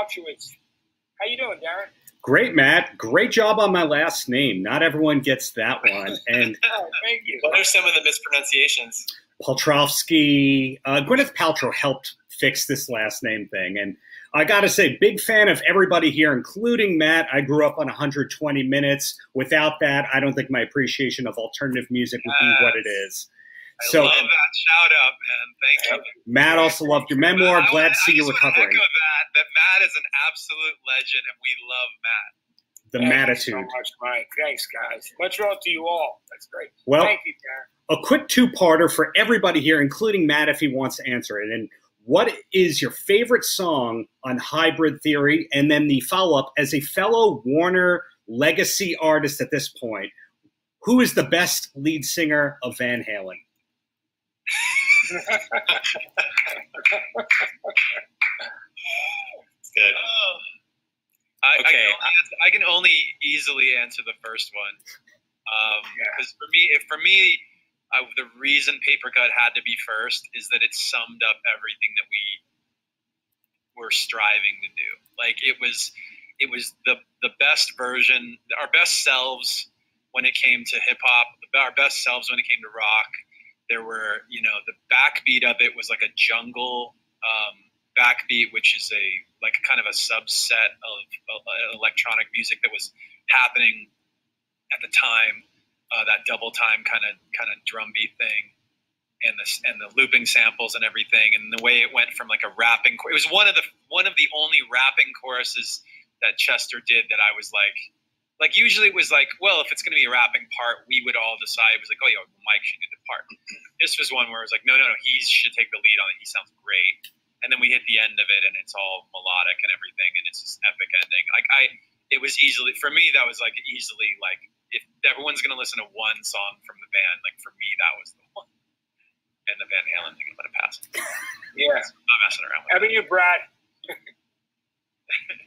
Paltrowitz. How you doing, Darren? Great, Matt. Great job on my last name. Not everyone gets that one. And thank you. What are some of the mispronunciations? Paltrowski, Gwyneth Paltrow helped fix this last name thing. And I got to say, big fan of everybody here, including Matt. I grew up on 120 Minutes. Without that, I don't think my appreciation of alternative music would be what it is. I love that shout out, man. Thank you. Matt also loved your memoir. Glad to see you recovering. I echo that Matt is an absolute legend, and we love Matt. The Mattitude. Thank you so much, Mike. Thanks, guys. Much love to you all. That's great. Well, thank you, Darren. A quick two-parter for everybody here, including Matt, if he wants to answer it. And what is your favorite song on Hybrid Theory? And then the follow-up, as a fellow Warner legacy artist at this point, who is the best lead singer of Van Halen? It's good. I can only easily answer the first one because for me, the reason Paper Cut had to be first is that it summed up everything that we were striving to do. Like it was the best version, our best selves when it came to hip hop, our best selves when it came to rock. There were, the backbeat of it was like a jungle backbeat, which is like kind of a subset of electronic music that was happening at the time. That double time kind of drum beat thing, and the looping samples and everything, and the way it went from like a rapping. It was one of the only rapping choruses that Chester did that I was like usually it was like, well, if it's going to be a rapping part, we would all decide. It was like, oh, Mike should do the part. This was one where it was like, no, he should take the lead on it. He sounds great. And then we hit the end of it, and it's all melodic and everything, and it's this epic ending. It was easily, for me, that was like easily like, if everyone's going to listen to one song from the band, like for me, that was the one. And the Van Halen thing, I'm going to pass. Yeah. I'm not messing around with How about you, Brad?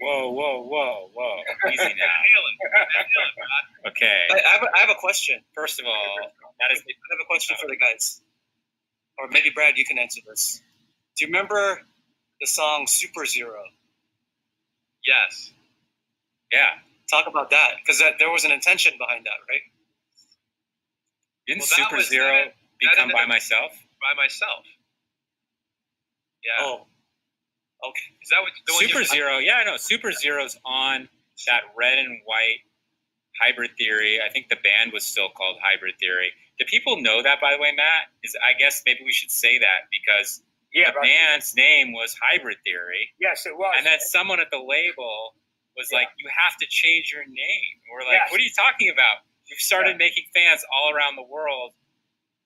Whoa. Easy now. Van Halen, Brad. Okay. I have a question. First of all, I have a question for the guys. Or maybe, Brad, you can answer this. Do you remember the song Super Zero? Yes. Yeah. Talk about that, because there was an intention behind that, right? Didn't Super Zero become By Myself? By Myself. Yeah. Oh. Okay. Is that what the one Super Zero? Yeah, I know. Super Zero's on that red and white Hybrid Theory. I think the band was still called Hybrid Theory. Do people know that, by the way, Matt? I guess maybe we should say that because the band's name was Hybrid Theory. Yes, it was. And then someone at the label was like, you have to change your name. We're like, what are you talking about? You've started making fans all around the world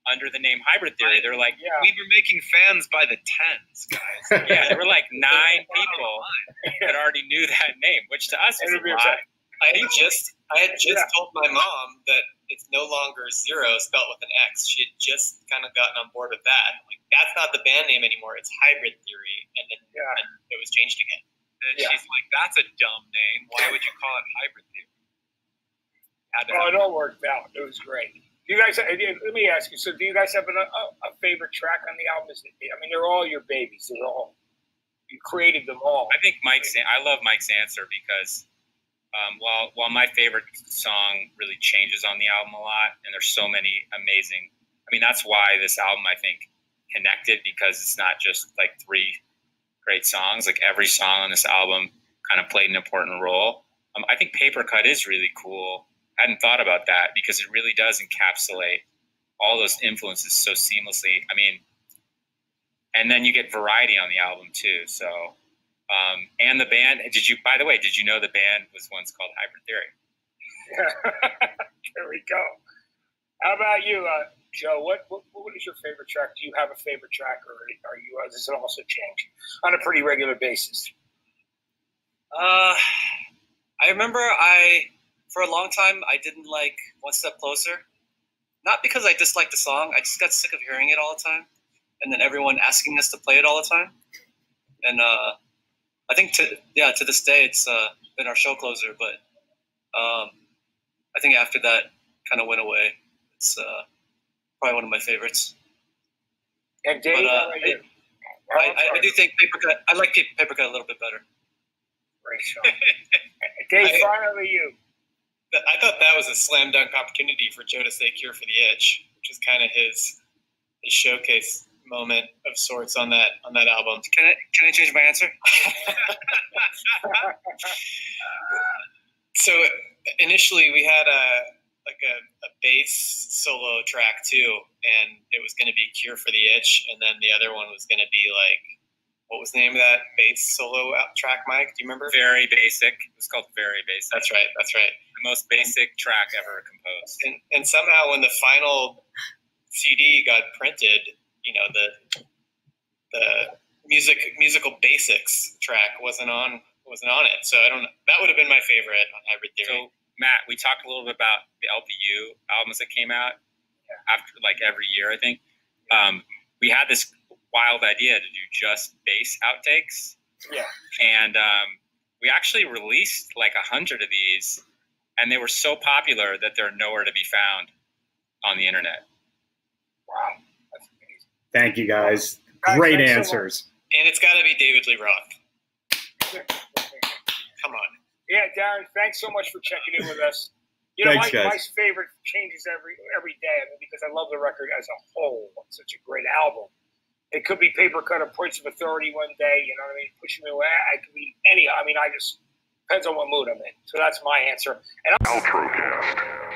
under the name Hybrid Theory. They're like, we were making fans by the tens, guys. there were like 9 people that already knew that name, which to us was a lot. I had just told my mom that it's no longer Zero spelled with an X. She had just kind of gotten on board with that. Like, that's not the band name anymore. It's Hybrid Theory, and then and it was changed again. And she's like, "That's a dumb name. Why would you call it Hybrid Theory?" It all worked out. It was great. Do you guys? Let me ask you. So, do you guys have a favorite track on the album? I mean, they're all your babies. You created them all. I think I love Mike's answer because while my favorite song really changes on the album a lot, and there's so many amazing. I mean, that's why this album I think connected, because it's not just like 3 great songs. Like every song on this album kind of played an important role. I think Paper Cut is really cool. I hadn't thought about that because it really does encapsulate all those influences so seamlessly. I mean, and then you get variety on the album too. So, and the band, by the way, did you know the band was once called Hybrid Theory? There we go. How about you, Joe? What is your favorite track? Do you have a favorite track, or are you? Does it also change on a pretty regular basis? I remember for a long time, I didn't like One Step Closer. Not because I disliked the song. I just got sick of hearing it all the time. And then everyone asking us to play it all the time. And I think to this day, it's been our show closer. But I think after that kind of went away. It's probably one of my favorites. And Dave, I do think Paper Cut, I like Paper Cut a little bit better. Great song. Dave, finally you. I thought that was a slam dunk opportunity for Joe to say "Cure for the Itch," which is kind of his showcase moment of sorts on that album. Can I change my answer? So initially we had a bass solo track too, and it was going to be "Cure for the Itch," and then the other one was going to be like, what was the name of that bass solo track, Mike? Do you remember? Very Basic. It was called Very Basic. That's right. The most basic track ever composed. And somehow when the final CD got printed, you know, the musical basics track wasn't on it. So I don't know. That would have been my favorite on Hybrid Theory. So Matt, we talked a little bit about the LPU albums that came out after like every year, I think. We had this wild idea to do just bass outtakes. Yeah. And we actually released like 100 of these, and they were so popular that they're nowhere to be found on the internet. Wow. That's amazing. Thank you, guys. Great answers. And it's got to be David Lee Roth. Come on. Yeah, Darren, thanks so much for checking in with us. You know, Thanks, guys. my favorite changes every day. I mean, because I love the record as a whole. It's such a great album. It could be Paper Cut or Points of Authority one day, you know what I mean? Pushing Me Away. I could be any. I mean, I just depends on what mood I'm in. So that's my answer. And Paltrocast.